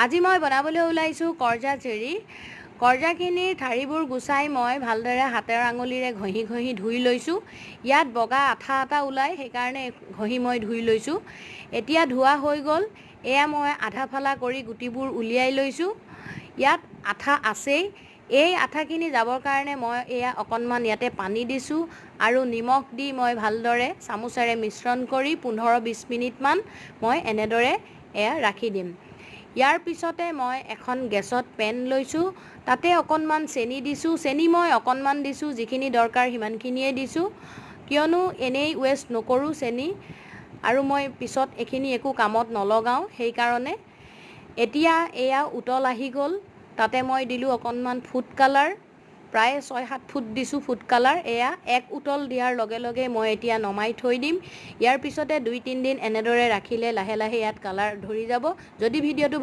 আজি মই বনাবলৈ ওলাইছোঁ কৰ্জা চেৰি। কৰ্জাখিনিৰ ঠাৰিবোৰ গুচাই মই ভালদৰে হাতেৰ আঙুলিৰে ঘঁহি ঘঁহি ধুই লৈছোঁ। ইয়াত বগা আঠা এটা ওলাই, সেইকাৰণে ঘঁহি মই ধুই লৈছোঁ। এতিয়া ধোৱা হৈ গ'ল। এয়া মই আধা ফালা কৰি গুটিবোৰ উলিয়াই লৈছোঁ। ইয়াত আঠা আছেই। এই আঠাখিনি যাবৰ কাৰণে মই এয়া অকণমান ইয়াতে পানী দিছোঁ আৰু নিমখ দি মই ভালদৰে চামুচেৰে মিশ্ৰণ কৰি 15-20 মিনিটমান মই এনেদৰে এয়া ৰাখি দিম। ইয়াৰ পিছতে মই এখন গেছত পেন লৈছোঁ, তাতে অকণমান চেনি দিছোঁ। চেনি মই অকণমান দিছোঁ, যিখিনি দৰকাৰ সিমানখিনিয়ে দিছোঁ, কিয়নো এনেই ৱেষ্ট নকৰোঁ চেনি, আৰু মই পিছত এইখিনি একো কামত নলগাওঁ, সেইকাৰণে। এতিয়া এয়া উতল আহি গ'ল, তাতে মই দিলোঁ অকণমান ফুড কালাৰ, প্ৰায় 6-7 ফুট দিছোঁ ফুড কালাৰ। এয়া এক উতল দিয়াৰ লগে লগে মই এতিয়া নমাই থৈ দিম। ইয়াৰ পিছতে 2-3 দিন এনেদৰে ৰাখিলে লাহে লাহে ইয়াত কালাৰ ধৰি যাব। যদি ভিডিঅ'টো